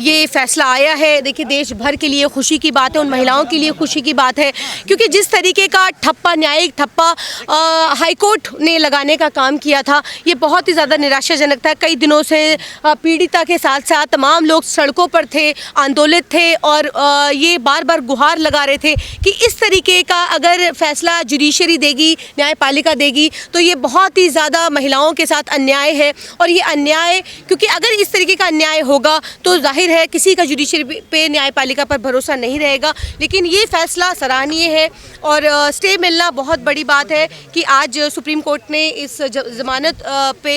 ये फैसला आया है, देखिए देश भर के लिए खुशी की बात है, उन महिलाओं के लिए खुशी की बात है, क्योंकि जिस तरीके का ठप्पा, न्यायिक ठप्पा हाईकोर्ट ने लगाने का काम किया था, ये बहुत ही ज़्यादा निराशाजनक था। कई दिनों से पीड़िता के साथ साथ तमाम लोग सड़कों पर थे, आंदोलित थे और ये बार बार गुहार लगा रहे थे कि इस तरीके का अगर फैसला जुडिशरी देगी, न्यायपालिका देगी, तो ये बहुत ही ज़्यादा महिलाओं के साथ अन्याय है। और ये अन्याय, क्योंकि अगर इस तरीके का अन्याय होगा तो जाहिर है किसी का जुडिशरी पे, न्यायपालिका पर भरोसा नहीं रहेगा। लेकिन ये फैसला सराहनीय है और स्टे मिलना बहुत बड़ी बात है कि आज सुप्रीम कोर्ट ने इस जमानत पे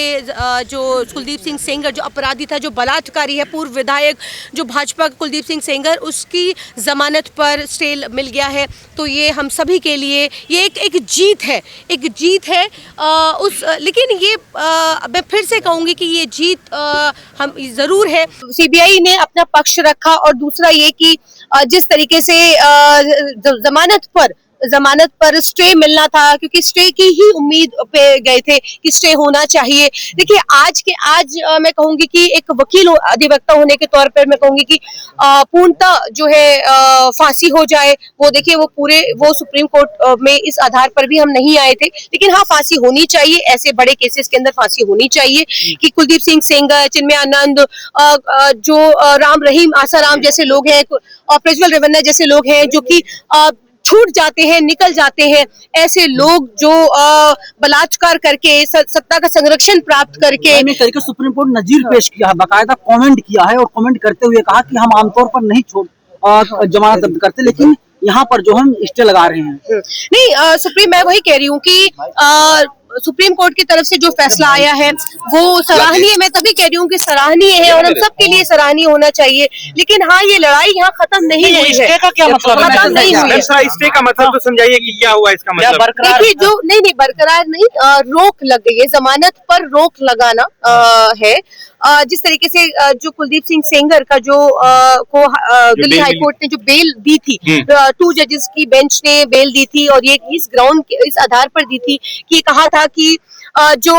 जो कुलदीप सिंह सेंगर जो अपराधी था, जो बलात्कारी है, पूर्व विधायक जो भाजपा का कुलदीप सिंह सेंगर, उसकी जमानत पर स्टे मिल गया है। तो ये हम सभी के लिए ये एक जीत है, एक जीत है। लेकिन ये मैं फिर से कहूँगी कि ये जीत हम ज़रूर है। सीबीआई ने अपना पक्ष रखा और दूसरा ये कि जिस तरीके से जमानत पर स्टे मिलना था, क्योंकि स्टे की ही उम्मीद पे गए थे कि स्टे होना चाहिए। देखिए आज मैं कहूंगी कि एक वकील अधिवक्ता होने के तौर पर मैं कहूंगी कि पूर्णतः जो है फांसी हो जाए। वो देखिए वो सुप्रीम कोर्ट में इस आधार पर भी हम नहीं आए थे, लेकिन हाँ, फांसी होनी चाहिए। ऐसे बड़े केसेस के अंदर फांसी होनी चाहिए कि कुलदीप सिंह सेंगर, चिन्मय आनंद, जो राम रहीम आसाराम जैसे लोग हैं और प्रज्वल रेवन्ना जैसे लोग हैं जो कि छूट जाते हैं, निकल जाते हैं। ऐसे लोग जो बलात्कार करके सत्ता का संरक्षण प्राप्त करके सुप्रीम कोर्ट नजीर पेश किया है, बाकायदा कमेंट किया है और कमेंट करते हुए कहा कि हम आमतौर पर नहीं जमानत रद्द करते, लेकिन यहाँ पर जो हम स्टे लगा रहे हैं। नहीं, सुप्रीम, मैं वही कह रही हूँ कि सुप्रीम कोर्ट की तरफ से जो फैसला आया है वो सराहनीय, मैं तभी कह रही हूँ कि सराहनीय है और हम सब के लिए सराहनीय होना चाहिए। लेकिन हाँ, ये लड़ाई यहाँ खत्म नहीं हुई है। का क्या मतलब है? खत्म नहीं हुई है। स्टे का मतलब तो समझाइए कि क्या हुआ इसका मतलब। देखिए, जो नहीं बरकरार नहीं, रोक लग गई है, जमानत पर रोक लगाना है। जिस तरीके से जो कुलदीप सिंह सेंगर का जो को दिल्ली हाई कोर्ट ने जो बेल दी थी, 2 जजेस की बेंच ने बेल दी थी और ये इस आधार पर दी थी कि कहा था कि जो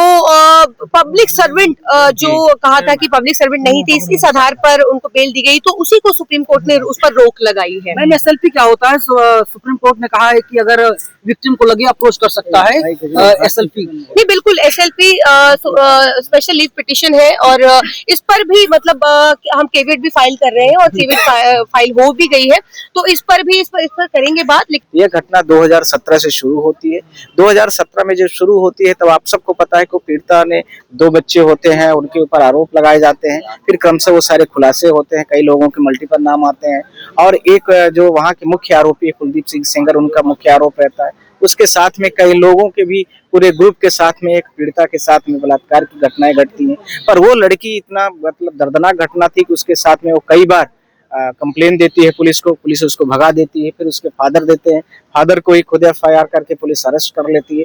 पब्लिक सर्वेंट जो कहा था कि पब्लिक सर्वेंट नहीं थे, इस आधार पर उनको बेल दी गई, तो उसी को सुप्रीम कोर्ट ने उस पर रोक लगाई है। मैम, एसएलपी क्या होता है? सुप्रीम कोर्ट ने कहा है कि अगर विक्टिम को लगे अप्रोच कर सकता है एसएलपी। नहीं, बिल्कुल, एसएलपी स्पेशल लीव पिटिशन है और इस पर भी मतलब हम केविट भी फाइल कर रहे हैं और केविट फाइल हो भी गई है, तो इस पर करेंगे बात। ये घटना 2017 से शुरू होती है। 2017 में जब शुरू होती है तब आप सबको पता है कि पीड़िता ने 2 बच्चे होते हैं, उनके ऊपर आरोप लगाए जाते हैं, फिर क्रम से वो सारे खुलासे होते हैं, कई लोगों के मल्टीपल नाम आते हैं और एक जो वहाँ के मुख्य आरोपी है कुलदीप सिंह सेंगर, उनका मुख्य आरोप रहता है। उसके साथ में कई लोगों के भी, पूरे ग्रुप के साथ में एक पीड़िता के साथ में बलात्कार की घटनाएं घटती हैं। पर वो लड़की इतना मतलब दर्दनाक घटना थी कि उसके साथ में वो कई बार कंप्लेन देती है पुलिस को, पुलिस उसको भगा देती है, फिर उसके फादर देते हैं, फादर को ही खुद एफआईआर करके पुलिस अरेस्ट कर लेती है,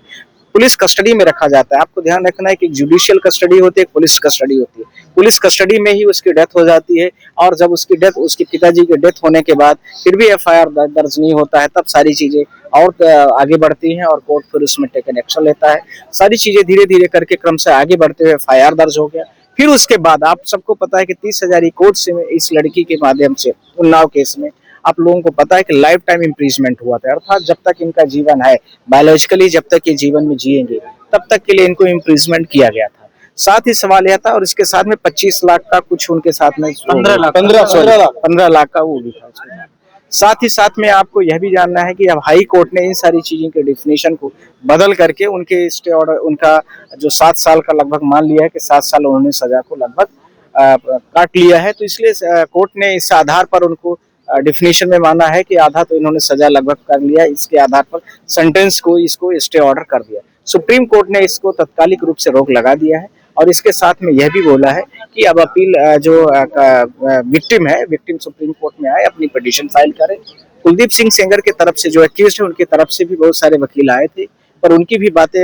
पुलिस कस्टडी में रखा जाता है। आपको ध्यान रखना है कि जुडिशियल कस्टडी होती है, पुलिस कस्टडी होती है। पुलिस कस्टडी में ही उसकी डेथ हो जाती है और जब उसके पिताजी की डेथ होने के बाद फिर भी एफआईआर दर्ज नहीं होता है, तब सारी चीजें और आगे बढ़ती हैं और कोर्ट फिर उसमें टेकन एक्शन लेता है। सारी चीजें धीरे धीरे करके क्रम से आगे बढ़ते हुए एफआईआर दर्ज हो गया। फिर उसके बाद आप सबको पता है कि 30,000 कोर्ट से इस लड़की के माध्यम से उन्नाव केस में आप लोगों को पता है कि लाइफ टाइम इम्प्रीजमेंट हुआ था, अर्थात जब तक इनका जीवन है, बायोलॉजिकली जब तक ये जीवन में जिएंगे तब तक के लिए इनको इम्प्रीजमेंट किया गया था। साथ ही सवाल यह था और इसके साथ में 25 लाख का कुछ उनके साथ में 15 लाख का वो भी था उसके साथ। साथ ही साथ में आपको यह भी जानना है कि अब हाई कोर्ट ने इन सारी चीजों के डेफिनेशन को बदल करके उनके स्टे ऑर्डर, उनका जो 7 साल का लगभग मान लिया है कि 7 साल उन्होंने सजा को लगभग काट लिया है, तो इसलिए कोर्ट ने इस आधार पर उनको डेफिनेशन में माना है कि आधा तो इन्होंने सजा लगभग कर लिया, इसके आधार पर सेंटेंस को इसको स्टे ऑर्डर कर दिया। सुप्रीम कोर्ट ने इसको तात्कालिक रूप से रोक लगा दिया है और इसके साथ में यह भी बोला है कि अब अपील जो विक्टिम सुप्रीम कोर्ट में आए, अपनी पिटीशन फाइल करे। कुलदीप सिंह सेंगर की तरफ से जो एक्यूज्ड है उनकी तरफ से भी बहुत सारे वकील आए थे, पर उनकी भी बातें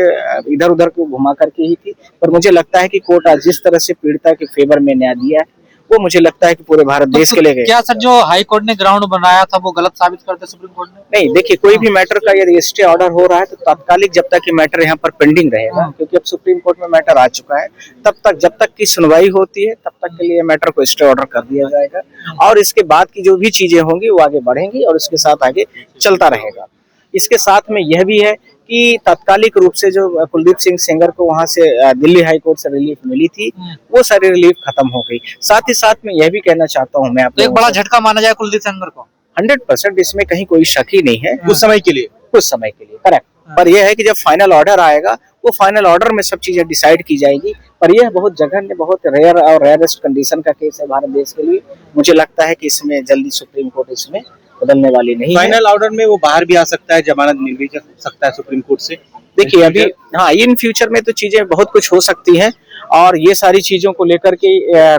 इधर उधर को घुमा करके ही थी। पर मुझे लगता है कि कोर्ट आज जिस तरह से पीड़िता के फेवर में न्याय दिया है को मुझे लगता है कि पूरे भारत देश के लिए गए। क्या सर जो हाई कोर्ट ने ग्राउंड बनाया था वो गलत साबित करते सुप्रीम कोर्ट ने? नहीं, देखिए कोई भी मैटर का यदि स्टे ऑर्डर हो रहा है तो तात्कालिक जब तक ये मैटर यहाँ पर पेंडिंग रहेगा, क्योंकि अब सुप्रीम कोर्ट में मैटर आ चुका है, तब तक जब तक की सुनवाई होती है तब तक के लिए मैटर को स्टे ऑर्डर कर दिया जाएगा और इसके बाद की जो भी चीजें होंगी वो आगे बढ़ेंगी और इसके साथ आगे चलता रहेगा। इसके साथ में यह भी है कि तात्कालिक रूप से जो कुलदीप सिंह सेंगर को वहां से दिल्ली हाई कोर्ट से रिलीफ मिली थी वो सारी रिलीफ खत्म हो गई। साथ ही साथ में यह भी कहना चाहता हूं मैं आप तो एक बड़ा झटका माना जाए कुलदीप सेंगर को। 100% इसमें कहीं कोई शक ही नहीं है। कुछ समय के लिए करेक्ट। पर यह है कि जब फाइनल ऑर्डर आएगा वो फाइनल ऑर्डर में सब चीजें डिसाइड की जाएगी। पर यह बहुत जघन्य, बहुत रेयर और रेयरेस्ट कंडीशन का केस है भारत देश के लिए। मुझे लगता है कि इसमें जल्दी सुप्रीम कोर्ट इसमें बदलने वाली नहीं है। फाइनल ऑर्डर में वो बाहर भी आ सकता है, जमानत मिल भी सकता है सुप्रीम कोर्ट से। देखिए अभी हाँ, इन फ्यूचर में तो चीजें बहुत कुछ हो सकती हैं और ये सारी चीजों को लेकर के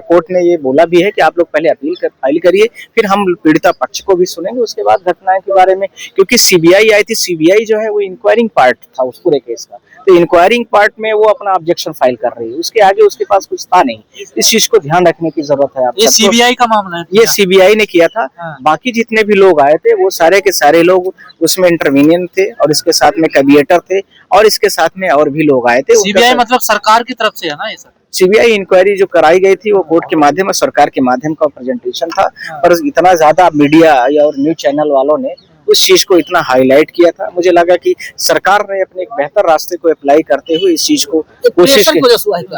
कोर्ट ने ये बोला भी है कि आप लोग पहले अपील फाइल करिए, फिर हम पीड़िता पक्ष को भी सुनेंगे, उसके बाद घटनाएं के बारे में, क्योंकि सीबीआई आई थी। सीबीआई जो है वो इंक्वायरिंग पार्ट था उस पूरे केस का, तो इंक्वायरिंग पार्ट में वो अपना ऑब्जेक्शन फाइल कर रही है, उसके आगे उसके पास कुछ था नहीं। इस चीज को ध्यान रखने की जरूरत है। ये सीबीआई का मामला है, ये सीबीआई ने किया था। बाकी जितने भी लोग आए थे वो सारे के सारे लोग उसमें इंटरवीनियन थे और इसके साथ में कैबिएटर थे और इसके साथ में और भी लोग आए थे। सीबीआई मतलब सरकार की तरफ से है ना ये सर? सीबीआई इंक्वायरी जो कराई गई थी वो कोर्ट के माध्यम और सरकार के माध्यम का प्रेजेंटेशन था, पर इतना ज्यादा मीडिया और न्यूज चैनल वालों ने उस चीज को इतना हाईलाइट किया था। मुझे लगा कि सरकार ने अपने एक बेहतर रास्ते को अप्लाई करते हुए इस चीज को कोशिश की।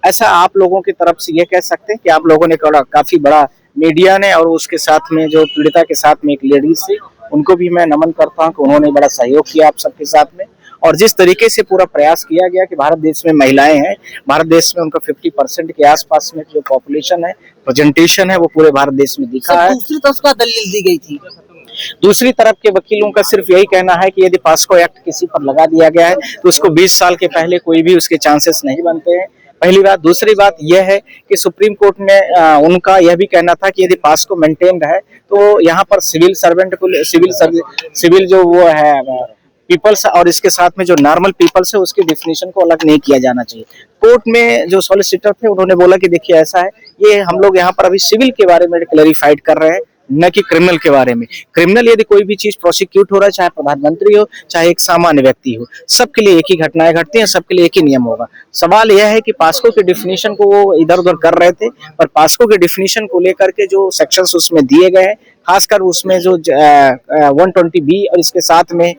ऐसा आप लोगों की तरफ से ये कह सकते हैं कि आप लोगों ने काफी बड़ा मीडिया ने और उसके साथ में जो पीड़िता के साथ में एक लेडीज थी उनको भी मैं नमन करता हूँ कि उन्होंने बड़ा सहयोग किया आप सबके साथ में। और जिस तरीके से पूरा प्रयास किया गया कि भारत देश में महिलाएं हैं, भारत देश में उनका 50% के आसपास में जो पॉपुलेशन है, प्रेजेंटेशन है, वो पूरे भारत देश में दिखा है। दूसरी तरफ का दलील दी गई थी। दूसरी तरफ के वकीलों का सिर्फ यही कहना है कि यदि पास्को एक्ट किसी पर लगा दिया गया है तो उसको 20 साल के पहले कोई भी उसके चांसेस नहीं बनते हैं, पहली बात। दूसरी बात यह है कि सुप्रीम कोर्ट ने उनका यह भी कहना था कि यदि पास्को मेंटेन है तो यहाँ पर सिविल सर्वेंट को सिविल जो वो है पीपल्स और इसके साथ में जो नॉर्मल पीपल्स है उसकी डिफिनेशन को अलग नहीं किया जाना चाहिए। कोर्ट में जो सॉलिसिटर थे उन्होंने बोला कि देखिए ऐसा है, ये हम लोग यहाँ पर अभी सिविल के बारे में क्लैरिफाइड कर रहे हैं, न कि क्रिमिनल के बारे में। क्रिमिनल यदि कोई भी चीज प्रोसिक्यूट हो रहा है, चाहे प्रधानमंत्री हो चाहे एक सामान्य व्यक्ति हो, सबके लिए एक ही घटनाएं घटती हैं, सबके लिए एक ही नियम होगा। सवाल यह है कि पास्को के डिफिनीशन को वो इधर उधर कर रहे थे, पर पास्को के डिफिनीशन को लेकर के जो सेक्शंस उसमें दिए गए हैं, खासकर उसमें जो 120B और इसके साथ में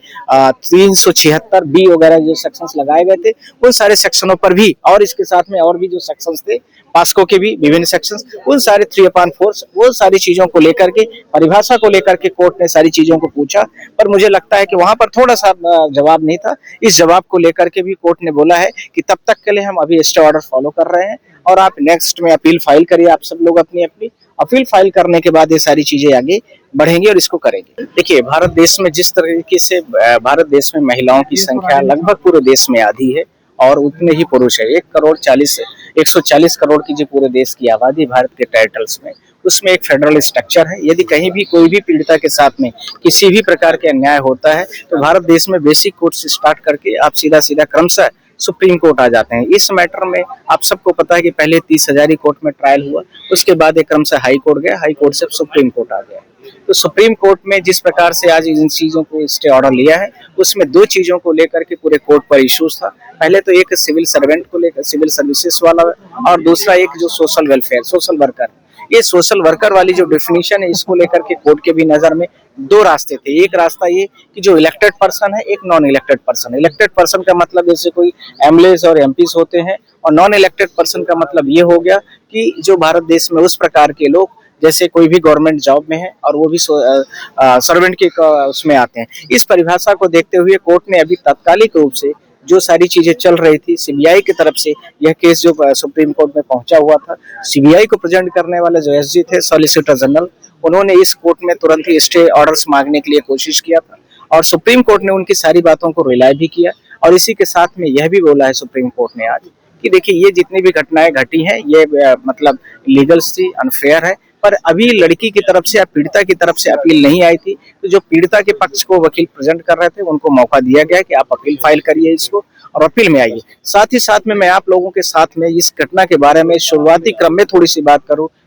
376B वगैरह जो सेक्शंस लगाए गए थे, उन सारे सेक्शनों पर भी और इसके साथ में और भी जो सेक्शंस थे पास्को के भी विभिन्न सेक्शंस, उन सारे 3/4 वो सारी चीजों को लेकर के, परिभाषा को लेकर के कोर्ट ने सारी चीजों को पूछा। पर मुझे लगता है कि वहां पर थोड़ा सा जवाब नहीं था। इस जवाब को लेकर के भी कोर्ट ने बोला है कि तब तक के लिए हम अभी स्टे ऑर्डर फॉलो कर रहे हैं और आप नेक्स्ट में अपील फाइल करिए। आप सब लोग अपनी अपनी अपील फाइल करने के बाद ये सारी चीजें आगे बढ़ेंगी और इसको करेंगे। देखिए भारत देश में जिस तरीके से भारत देश में महिलाओं की संख्या लगभग पूरे देश में आधी है और उतने ही पुरुष है। 140 करोड़ की जो पूरे देश की आबादी भारत के टेरिटरीज में, उसमें एक फेडरल स्ट्रक्चर है। यदि कहीं भी कोई भी पीड़िता के साथ में किसी भी प्रकार के अन्याय होता है तो भारत देश में बेसिक कोर्ट से स्टार्ट करके आप सीधा क्रमशः सुप्रीम कोर्ट आ जाते हैं। इस मैटर में आप सबको पता है कि पहले 30 हजारी कोर्ट में ट्रायल हुआ, उसके बाद एक क्रम से हाई कोर्ट गया, हाई कोर्ट से सुप्रीम कोर्ट आ गया। तो सुप्रीम कोर्ट में जिस प्रकार से आज इन चीजों को स्टे ऑर्डर लिया है, उसमें दो चीजों को लेकर के पूरे कोर्ट पर इश्यूज था। पहले तो एक सिविल सर्वेंट को लेकर, सिविल सर्विसेज वाला, और दूसरा एक जो सोशल वेलफेयर, सोशल वर्कर। ये सोशल वर्कर वाली जो डेफिनेशन है, इसको लेकर के कोर्ट के भी नजर में दो रास्ते थे। एक रास्ता ये कि जो इलेक्टेड पर्सन है, एक non elected person. Elected person का मतलब जैसे कोई एमएलएस और एमपीस होते हैं, और नॉन इलेक्टेड पर्सन का मतलब ये हो गया कि जो भारत देश में उस प्रकार के लोग जैसे कोई भी गवर्नमेंट जॉब में है और वो भी सर्वेंट के उसमें आते हैं। इस परिभाषा को देखते हुए कोर्ट ने अभी तात्कालिक रूप से जो सारी चीजें चल रही थी, सीबीआई की तरफ से यह केस जो सुप्रीम कोर्ट में पहुंचा हुआ था, सीबीआई को प्रेजेंट करने वाले जो एसजी थे, सॉलिसिटर जनरल, उन्होंने इस कोर्ट में तुरंत ही स्टे ऑर्डर्स मांगने के लिए कोशिश किया था और सुप्रीम कोर्ट ने उनकी सारी बातों को रिलाय भी किया। और इसी के साथ में यह भी बोला है सुप्रीम कोर्ट ने आज कि देखिए ये जितनी भी घटनाएं घटी हैं, ये मतलब लीगल थी, अनफेयर है, पर अभी लड़की की तरफ से या पीड़िता की तरफ से अपील नहीं आई थी। तो जो पीड़िता के पक्ष को वकील प्रेजेंट कर रहे थे, उनको मौका दिया गया कि आप अपील फाइल करिए इसको और अपील में आइए। साथ ही साथ में मैं आप लोगों के साथ में इस घटना के बारे में शुरुआती क्रम में थोड़ी सी बात करूं